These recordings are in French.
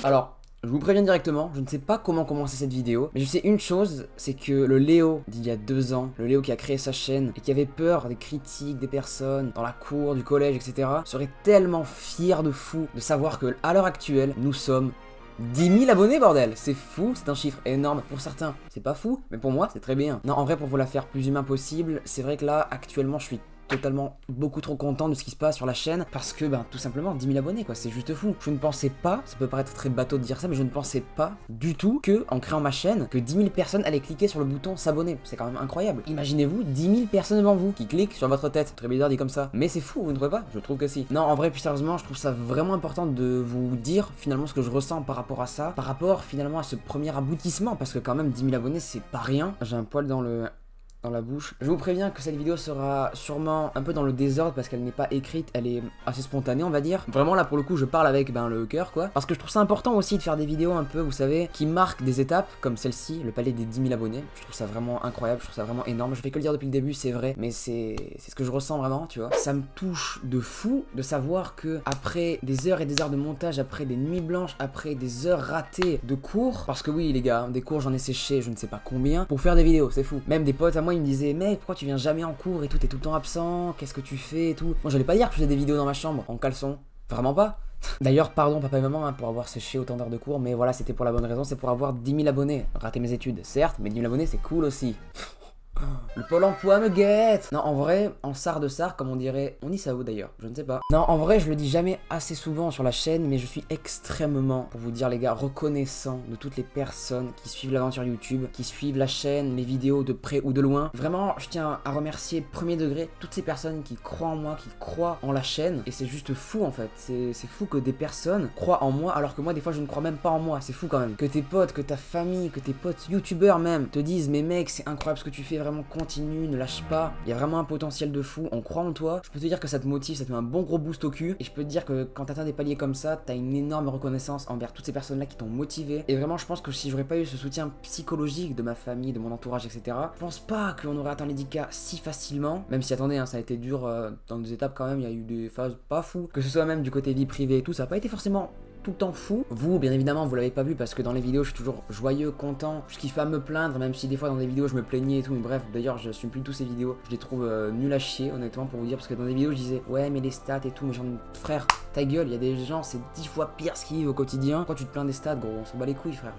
Alors, je vous préviens directement, je ne sais pas comment commencer cette vidéo, mais je sais une chose, c'est que le Léo d'il y a 2 ans, le Léo qui a créé sa chaîne et qui avait peur des critiques des personnes dans la cour, du collège, etc., serait tellement fier de fou de savoir que à l'heure actuelle, nous sommes 10 000 abonnés, bordel. C'est fou, c'est un chiffre énorme. Pour certains, c'est pas fou, mais pour moi, c'est très bien. Non, en vrai, pour vous la faire plus humain possible, c'est vrai que là, actuellement, je suis totalement beaucoup trop content de ce qui se passe sur la chaîne parce que tout simplement 10 000 abonnés quoi, c'est juste fou. Je ne pensais pas, ça peut paraître très bateau de dire ça, mais je ne pensais pas du tout que en créant ma chaîne, que 10 000 personnes allaient cliquer sur le bouton s'abonner. C'est quand même incroyable. Imaginez-vous 10 000 personnes devant vous qui cliquent sur votre tête. Très bizarre dit comme ça, mais c'est fou, vous ne trouvez pas? Je trouve que si. Non, en vrai, plus sérieusement, je trouve ça vraiment important de vous dire finalement ce que je ressens par rapport à ça, par rapport finalement à ce premier aboutissement, parce que quand même 10 000 abonnés c'est pas rien. J'ai un poil dans la bouche. Je vous préviens que cette vidéo sera sûrement un peu dans le désordre parce qu'elle n'est pas écrite, elle est assez spontanée on va dire. Vraiment là pour le coup je parle avec le cœur quoi. Parce que je trouve ça important aussi de faire des vidéos un peu, vous savez, qui marquent des étapes comme celle-ci, le palier des 10 000 abonnés. Je trouve ça vraiment incroyable, je trouve ça vraiment énorme. Je fais que le dire depuis le début, c'est vrai, mais c'est ce que je ressens vraiment, tu vois. Ça me touche de fou de savoir que après des heures et des heures de montage, après des nuits blanches, après des heures ratées de cours, parce que oui les gars, des cours j'en ai séché je ne sais pas combien, pour faire des vidéos, c'est fou. Même des potes à moi ils me disaient mec pourquoi tu viens jamais en cours et tout, t'es tout le temps absent, qu'est-ce que tu fais et tout. Moi j'allais pas dire que je faisais des vidéos dans ma chambre en caleçon, vraiment pas. D'ailleurs pardon papa et maman pour avoir séché autant d'heures de cours, mais voilà c'était pour la bonne raison, c'est pour avoir 10 000 abonnés. Rater mes études certes, mais 10 000 abonnés c'est cool aussi. Le pôle emploi me guette. Non, en vrai, en sar de sar, comme on dirait, on dit ça où d'ailleurs, je ne sais pas. Non, en vrai, je le dis jamais assez souvent sur la chaîne, mais je suis extrêmement, pour vous dire les gars, reconnaissant de toutes les personnes qui suivent l'aventure YouTube, qui suivent la chaîne, les vidéos de près ou de loin. Vraiment, je tiens à remercier premier degré toutes ces personnes qui croient en moi, qui croient en la chaîne, et c'est juste fou en fait. C'est fou que des personnes croient en moi, alors que moi, des fois, je ne crois même pas en moi. C'est fou quand même. Que tes potes, que ta famille, que tes potes youtubeurs même te disent, mais mec, c'est incroyable ce que tu fais, vraiment continue, ne lâche pas, il y a vraiment un potentiel de fou, on croit en toi. Je peux te dire que ça te motive, ça te met un bon gros boost au cul, et je peux te dire que quand t'atteins des paliers comme ça, t'as une énorme reconnaissance envers toutes ces personnes là qui t'ont motivé. Et vraiment je pense que si j'aurais pas eu ce soutien psychologique de ma famille, de mon entourage, etc., je pense pas qu'on aurait atteint les 10K si facilement, même si attendez ça a été dur dans des étapes quand même, il y a eu des phases pas fous, que ce soit même du côté vie privée et tout, ça a pas été forcément tout le temps fou. Vous, bien évidemment, vous l'avez pas vu parce que dans les vidéos, je suis toujours joyeux, content. Je kiffe pas me plaindre, même si des fois dans des vidéos, je me plaignais et tout. Mais bref, d'ailleurs, je suis plus tous ces vidéos. Je les trouve nul à chier, honnêtement, pour vous dire. Parce que dans des vidéos, je disais, ouais, mais les stats et tout. Mais genre, frère, ta gueule, il y a des gens, c'est 10 fois pire ce qu'ils vivent au quotidien. Pourquoi tu te plains des stats, gros? On s'en bat les couilles, frère.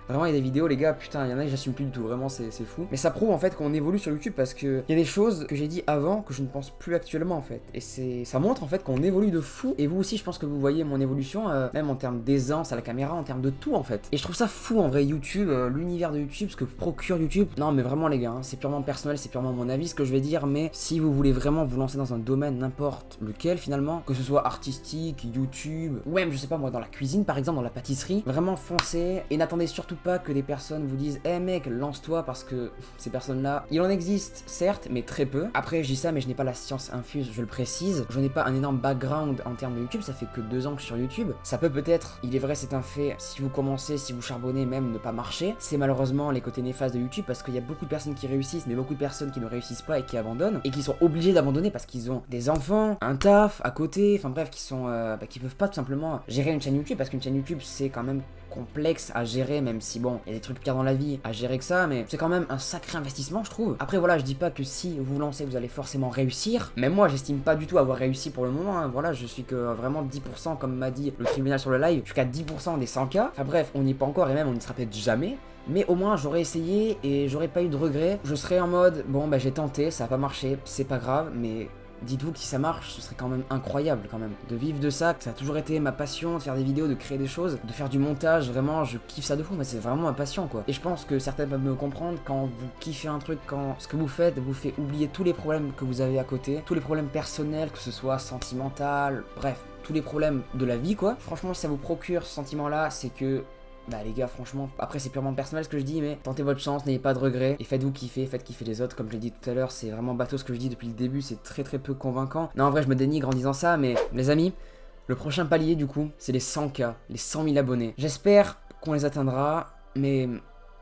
Vraiment, il y a des vidéos, les gars, putain, il y en a que j'assume plus du tout, vraiment, c'est fou. Mais ça prouve en fait qu'on évolue sur YouTube parce que il y a des choses que j'ai dit avant que je ne pense plus actuellement en fait. Et ça montre en fait qu'on évolue de fou. Et vous aussi, je pense que vous voyez mon évolution, même en termes d'aisance à la caméra, en termes de tout en fait. Et je trouve ça fou en vrai, YouTube, l'univers de YouTube, ce que procure YouTube. Non, mais vraiment, les gars, hein, c'est purement personnel, c'est purement mon avis ce que je vais dire. Mais si vous voulez vraiment vous lancer dans un domaine, n'importe lequel finalement, que ce soit artistique, YouTube, ou même, je sais pas moi, dans la cuisine par exemple, dans la pâtisserie, vraiment foncez et n'attendez surtout pas que des personnes vous disent eh mec lance-toi parce que ces personnes là il en existe certes mais très peu. Après je dis ça mais je n'ai pas la science infuse, je le précise, je n'ai pas un énorme background en termes de YouTube, ça fait que 2 ans que je suis sur YouTube, ça peut peut-être, il est vrai c'est un fait, si vous commencez, si vous charbonnez même ne pas marcher, c'est malheureusement les côtés néfastes de YouTube parce qu'il y a beaucoup de personnes qui réussissent mais beaucoup de personnes qui ne réussissent pas et qui abandonnent et qui sont obligées d'abandonner parce qu'ils ont des enfants, un taf à côté, enfin bref qui sont qui peuvent pas tout simplement gérer une chaîne YouTube parce qu'une chaîne YouTube c'est quand même complexe à gérer, même si bon, il y a des trucs pires dans la vie à gérer que ça, mais c'est quand même un sacré investissement, je trouve. Après, voilà, je dis pas que si vous vous lancez, vous allez forcément réussir. Même moi, j'estime pas du tout avoir réussi pour le moment, hein. Voilà, je suis que vraiment 10%, comme m'a dit le tribunal sur le live, je suis qu'à 10% des 100K. Enfin bref, on n'y est pas encore et même on n'y sera peut-être jamais. Mais au moins j'aurais essayé et j'aurais pas eu de regrets. Je serais en mode, bon bah j'ai tenté, ça a pas marché, c'est pas grave, mais dites-vous que si ça marche, ce serait quand même incroyable quand même. De vivre de ça, que ça a toujours été ma passion, de faire des vidéos, de créer des choses, de faire du montage, vraiment je kiffe ça de fou, mais c'est vraiment ma passion quoi. Et je pense que certains peuvent me comprendre, quand vous kiffez un truc, quand ce que vous faites vous fait oublier tous les problèmes que vous avez à côté, tous les problèmes personnels, que ce soit sentimental, bref, tous les problèmes de la vie quoi. Franchement si ça vous procure ce sentiment là, c'est que bah les gars franchement, après c'est purement personnel ce que je dis mais tentez votre chance, n'ayez pas de regrets et faites-vous kiffer, faites kiffer les autres comme je l'ai dit tout à l'heure, c'est vraiment bateau ce que je dis depuis le début, c'est très peu convaincant. Non en vrai je me dénigre en disant ça mais les amis, le prochain palier du coup c'est les 100K, les 100 000 abonnés. J'espère qu'on les atteindra mais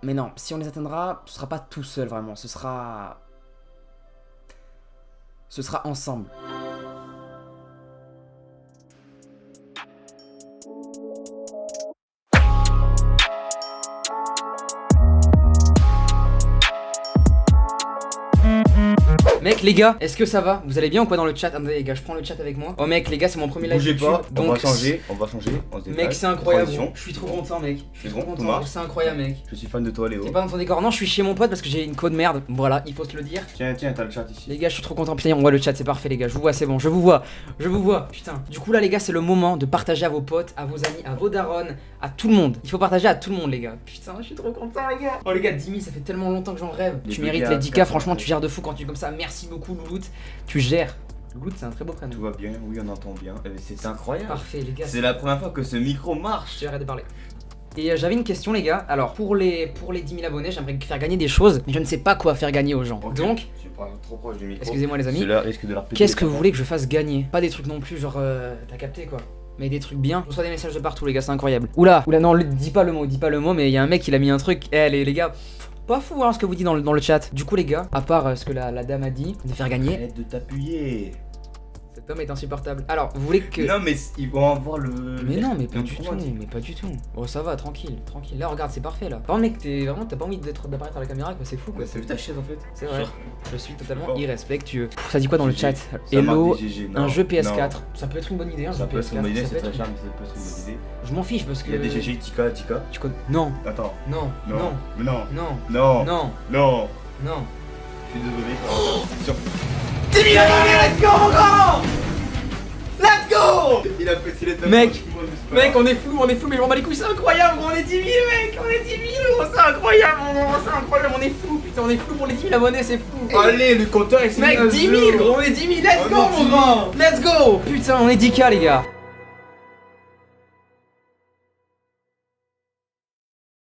non, si on les atteindra ce sera pas tout seul vraiment, ce sera ensemble. Mec, les gars, est-ce que ça va? Vous allez bien ou quoi dans le chat? Attendez, les gars, je prends le chat avec moi. Oh, mec, les gars, c'est mon premier live. Bougez YouTube, pas, donc on va changer, on se décale. Mec, c'est incroyable. Transition. Je suis trop content, mec. Je suis C'est trop bon, tout content. marche. C'est incroyable, mec. Je suis fan de toi, Léo. T'es pas dans ton décor? Non, je suis chez mon pote parce que j'ai une code merde. Voilà, il faut se le dire. Tiens, t'as le chat ici. Les gars, je suis trop content. Putain, on voit le chat, c'est parfait, les gars. Je vous vois, c'est bon. Je vous vois. Je vous vois. Putain. Du coup, là, les gars, c'est le moment de partager à vos potes, à vos amis, à vos darons, à tout le monde. Il faut partager à tout le monde, les gars. Putain, je suis trop content, les gars. Oh, les gars, 10 000, ça fait tellement longtemps que j'en rêve. Les Tu deux mérites gars, les 10K. quatre, Franchement, ouais. tu gères de fou quand tu es comme ça. Merci beaucoup, Louloute. Tu gères. Louloute, c'est un très beau prénom. Tout va bien, oui, on entend bien. C'est incroyable. Parfait, les gars. C'est la première fois que ce micro marche. J'ai arrêté de parler. Et j'avais une question, les gars. Alors, pour les 10 000 abonnés, j'aimerais faire gagner des choses, mais je ne sais pas quoi faire gagner aux gens. Ok. Donc, Je prends trop proche du micro. excusez-moi, les amis. Cela risque de leur péter Qu'est-ce les que vous câbles. voulez que je fasse gagner? Pas des trucs non plus, genre, t'as capté quoi. Mais des trucs bien. Je reçois des messages de partout, les gars, c'est incroyable. Oula, non, dis pas le mot, mais il y a un mec, il a mis un truc. Eh, les gars. Pas fou hein ce que vous dites dans le chat. Du coup les gars, à part ce que la dame a dit de faire gagner, Arrête de t'appuyer. cet homme est insupportable. Alors, vous voulez que... Non, mais ils vont avoir le. Mais non, mais pas le du tout, chromatique. mais pas du tout. Oh ça va, tranquille. Là regarde, c'est parfait là. Par contre mec, t'as pas envie d'apparaître à la caméra quoi, c'est fou quoi. T'as vu ta chaise en fait? C'est vrai. Je suis totalement Bon. irrespectueux. Ça dit quoi dans le GG. chat? Ça Hello, marque des GG. Non, un jeu non. PS4. Ça peut être une bonne idée, un Ça jeu peut être une PS4. bonne idée, ça c'est peut très être cher, mais ça peut être une bonne idée. Je m'en fiche parce que... Il y a des GG, Tika. Tu connais... Non, Attends. non, Non. non, Mais non. non, Non. non, Non. non. Je suis désolé. Sur... 10 000 abonnés, let's go mon grand! Let's go! Il a pété les deux. Mec, Mec, on est flou, mais je m'en bats les couilles, c'est incroyable, gros, on est 10 000, mec, on est 10 000, gros, c'est incroyable, gros, c'est incroyable, on est fou, putain, on est flou pour les 10 000 abonnés, c'est fou. Allez, le compteur est Mec, 10 000, gros, on est 10 000, let's go, mon grand, let's go, putain, on est 10K, les gars.